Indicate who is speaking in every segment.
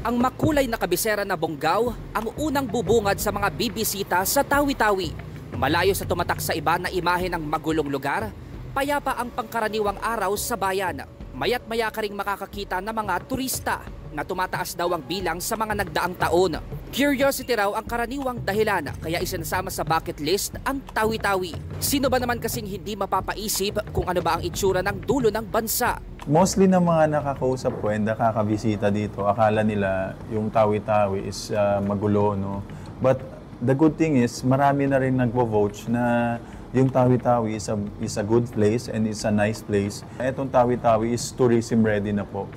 Speaker 1: Ang makulay na kabisera na Bonggao ang unang bubungad sa mga bibisita sa Tawi-Tawi. Malayo sa tumatak sa iba na imahe ng magulong lugar, payapa ang pangkaraniwang araw sa bayan. Maya't maya ka ring makakakita ng mga turista na tumataas daw ang bilang sa mga nagdaang taon. Curiosity raw ang karaniwang dahilan kaya isinasama sa bucket list ang Tawi-Tawi. Sino ba naman kasing hindi mapapaisip kung ano ba ang itsura ng dulo ng bansa?
Speaker 2: Mostly ng mga nakakausap ko and nakakabisita dito, akala nila yung Tawi-Tawi is magulo, no? But the good thing is, marami na rin nagvo-vote na yung Tawi-Tawi is a good place and is a nice place. Itong Tawi-Tawi is tourism ready na po.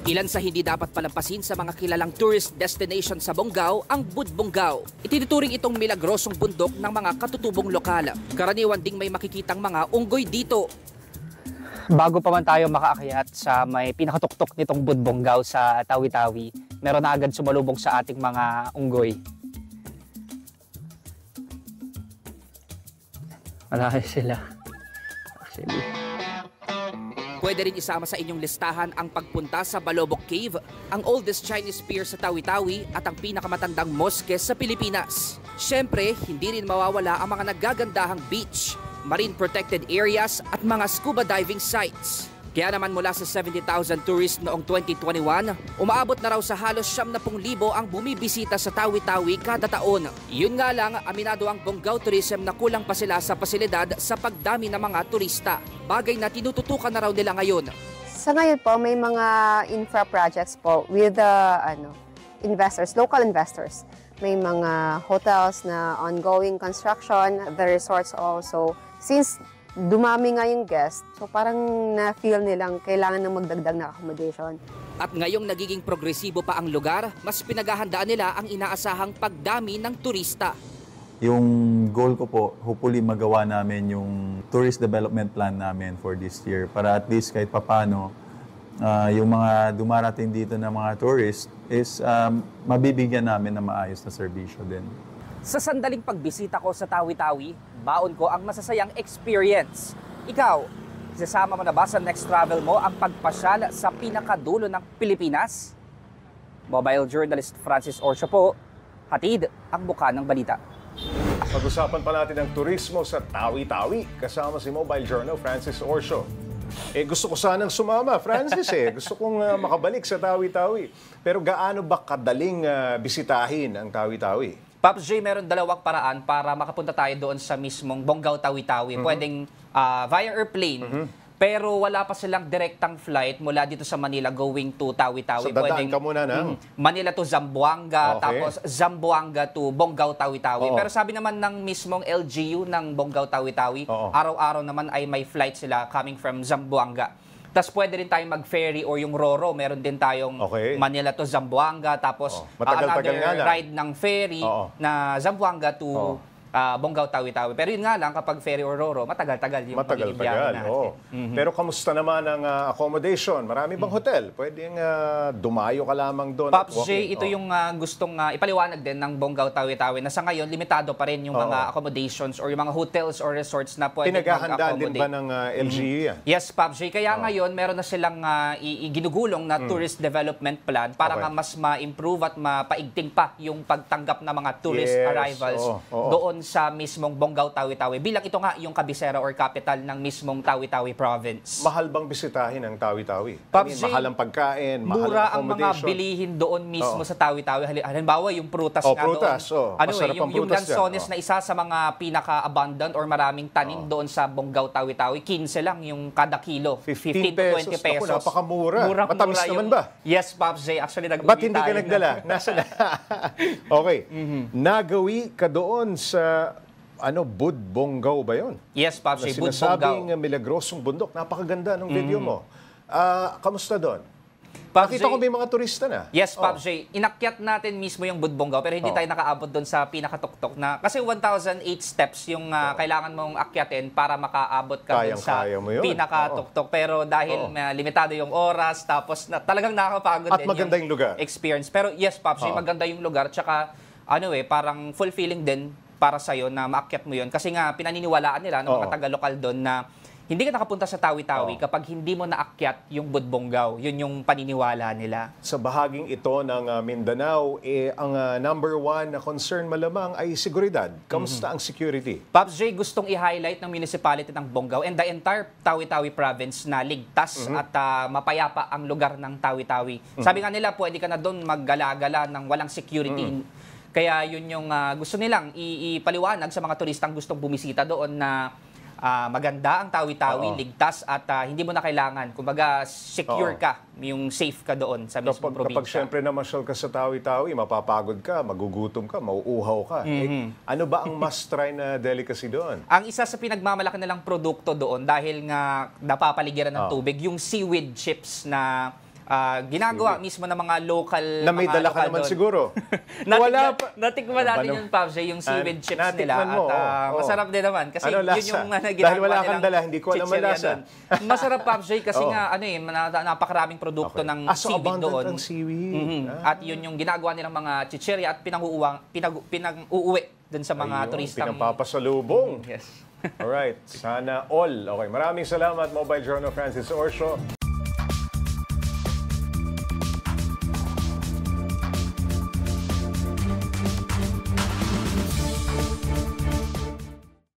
Speaker 1: Ilan sa hindi dapat palampasin sa mga kilalang tourist destination sa Bonggao ang Budbonggao. Itinuturing itong milagrosong bundok ng mga katutubong lokal. Karaniwan ding may makikitang mga unggoy dito.
Speaker 3: Bago pa man tayo makaakyat sa may pinakatuktok nitong Budbonggao sa Tawi-Tawi, meron na agad sumalubong sa ating mga unggoy. Marami sila. Actually.
Speaker 1: Pwede rin isama sa inyong listahan ang pagpunta sa Balobok Cave, ang oldest Chinese pier sa Tawi-Tawi at ang pinakamatandang moske sa Pilipinas. Siyempre, hindi rin mawawala ang mga nagagandahang beach, marine protected areas at mga scuba diving sites. Kaya naman mula sa 70,000 tourists noong 2021, umaabot na raw sa halos 70,000 ang bumibisita sa Tawi-Tawi kada taon. Yun nga lang, aminado ang Bonggao Tourism na kulang pa sila sa pasilidad sa pagdami ng mga turista. Bagay na tinututukan na raw nila ngayon.
Speaker 4: Sa ngayon po, may mga infra projects po with the investors, local investors. May mga hotels na ongoing construction, the resorts also. Since dumami nga yung guest, so parang na-feel nilang kailangan ng magdagdag na accommodation.
Speaker 1: At ngayong nagiging progresibo pa ang lugar, mas pinaghahandaan nila ang inaasahang pagdami ng turista.
Speaker 2: Yung goal ko po, hopefully magawa namin yung tourist development plan namin for this year para at least kahit papano, yung mga dumarating dito na mga tourist is mabibigyan namin ng maayos na serbisyo din.
Speaker 1: Sa sandaling pagbisita ko sa Tawi-Tawi, baon ko ang masasayang experience. Ikaw, isasama mo na ba sa next travel mo ang pagpasyal sa pinakadulo ng Pilipinas? Mobile journalist Francis Orcio po, hatid ang buka ng balita.
Speaker 5: Pag-usapan pa natin ang turismo sa Tawi-Tawi kasama si Mobile Journal Francis Orcio. Gusto ko sanang sumama, Francis Gusto kong makabalik sa Tawi-Tawi. Pero gaano ba kadaling bisitahin ang Tawi-Tawi?
Speaker 1: Pops J, meron dalawang paraan para makapunta tayo doon sa mismong Bonggao Tawi-Tawi. Pwedeng via airplane, pero wala pa silang direktang flight mula dito sa Manila going to Tawi-Tawi.
Speaker 5: So dadaan ka muna na?
Speaker 1: Manila to Zamboanga,
Speaker 5: Okay.
Speaker 1: tapos Zamboanga to Bonggao Tawi-Tawi. Pero sabi naman ng mismong LGU ng Bonggao Tawi-Tawi, araw-araw naman ay may flight sila coming from Zamboanga. Tapos pwede rin tayong mag-ferry or yung Roro. Meron din tayong Manila to Zamboanga. Tapos
Speaker 5: matagal-tagal nga lang.
Speaker 1: ride ng ferry na Zamboanga to Bonggao Tawi-Tawi. Pero yun nga lang, kapag ferry or Roro, matagal-tagal yung pagiging biyahe natin.
Speaker 5: Pero kamusta naman ang accommodation? Marami bang hotel? Pwedeng dumayo ka lamang doon?
Speaker 1: Pops J, ito yung gustong ipaliwanag din ng Bonggao Tawi-Tawi na sa ngayon, limitado pa rin yung mga accommodations or yung mga hotels or resorts na pwede
Speaker 5: pinaghahandaan
Speaker 1: mag-accommodate.
Speaker 5: din ba ng LGU yan?
Speaker 1: Yes, Pops J. Kaya ngayon, meron na silang ginugulong na tourist development plan para nga mas ma-improve at mapaigting pa yung pagtanggap ng mga tourist arrivals doon sa mismong Bonggao Tawi-Tawi. Bilang ito nga yung kabisera or capital ng mismong Tawi-Tawi province.
Speaker 5: Mahal bang bisitahin ang Tawi-Tawi?
Speaker 1: Pops J,
Speaker 5: mahal ang pagkain, mahal
Speaker 1: mura
Speaker 5: ang
Speaker 1: ang mga
Speaker 5: accommodation.
Speaker 1: bilihin doon mismo sa Tawi-Tawi. Halimbawa, yung prutas nga
Speaker 5: prutas,
Speaker 1: doon.
Speaker 5: Masarap ang
Speaker 1: yung
Speaker 5: prutas
Speaker 1: lansones
Speaker 5: yan.
Speaker 1: na isa sa mga pinaka-abundant or maraming tanim doon sa Bonggao Tawi-Tawi. 15 lang yung kada kilo. 15 to 20 pesos.
Speaker 5: Naku, napakamura.
Speaker 1: Murang-mura
Speaker 5: Matamis naman ba?
Speaker 1: Yes, Pops J. Actually,
Speaker 5: Ba't hindi ka nagdala? Nasa na? Okay. Nagawi ka doon sa Budbonggao ba yun?
Speaker 1: Yes, Pops J.
Speaker 5: Sinasabing
Speaker 1: Budbonggao.
Speaker 5: milagrosong bundok. Napakaganda ng video mo. Kamusta doon?
Speaker 1: Pops
Speaker 5: Nakita
Speaker 1: J,
Speaker 5: ko may mga turista na.
Speaker 1: yes, Pops J. Inakyat natin mismo yung Budbonggao pero hindi tayo nakaabot doon sa pinakatuktok na kasi 1,008 steps yung kailangan mong akyatin para makaabot ka doon sa
Speaker 5: Kayang-kaya mo yun.
Speaker 1: pinakatuktok. Pero dahil limitado yung oras tapos talagang nakakapagod
Speaker 5: At
Speaker 1: din
Speaker 5: maganda yung lugar.
Speaker 1: experience. Pero yes, Pops J, maganda yung lugar tsaka parang fulfilling din para sa'yo na maakyat mo yun. Kasi nga pinaniniwalaan nila ng mga taga-lokal doon na
Speaker 3: hindi ka nakapunta sa Tawi-Tawi kapag hindi mo naakyat yung Budbonggao. Yun yung paniniwala nila.
Speaker 5: Sa bahaging ito ng Mindanao, ang number one na concern malamang ay seguridad. Kamusta ang security?
Speaker 3: Pops J, gustong i-highlight ng municipality ng Bonggao and the entire Tawi-Tawi province na ligtas at mapayapa ang lugar ng Tawi-Tawi. Sabi nga nila, pwede ka na doon maggala-gala ng walang security. Kaya yun yung gusto nilang ipaliwanag sa mga turistang gustong bumisita doon na maganda ang Tawi-Tawi, ligtas at hindi mo na kailangan. Kumbaga, secure ka, yung safe ka doon sa mismong probinsya.
Speaker 5: Kapag syempre namasyal ka sa Tawi-Tawi, mapapagod ka, magugutom ka, mauuhaw ka. Ano ba ang must-try na delicacy doon?
Speaker 3: Ang isa sa pinagmamalaki nilang produkto doon dahil nga napapaligiran ng tubig, yung seaweed chips na ginagawa mismo ng mga local
Speaker 5: na may dala ka naman
Speaker 3: doon.
Speaker 5: siguro.
Speaker 3: Natikman natin yung Pops J, yung seaweed chips nila.
Speaker 5: Mo,
Speaker 3: at masarap din naman. Kasi
Speaker 5: ano,
Speaker 3: yun yung ginagawa
Speaker 5: dahil wala kang dala, hindi ko alam ang lasa.
Speaker 3: Masarap, Pops J, kasi nga napakaraming produkto ng
Speaker 5: so
Speaker 3: seaweed doon.
Speaker 5: ang seaweed.
Speaker 3: At yun yung ginagawa nilang mga chichirya at pinang-uuwi dun sa mga turistang...
Speaker 5: Pinapapasalubong.
Speaker 3: Yes.
Speaker 5: Alright, sana all. Okay, maraming salamat, Mobile Journal Francis Orsio.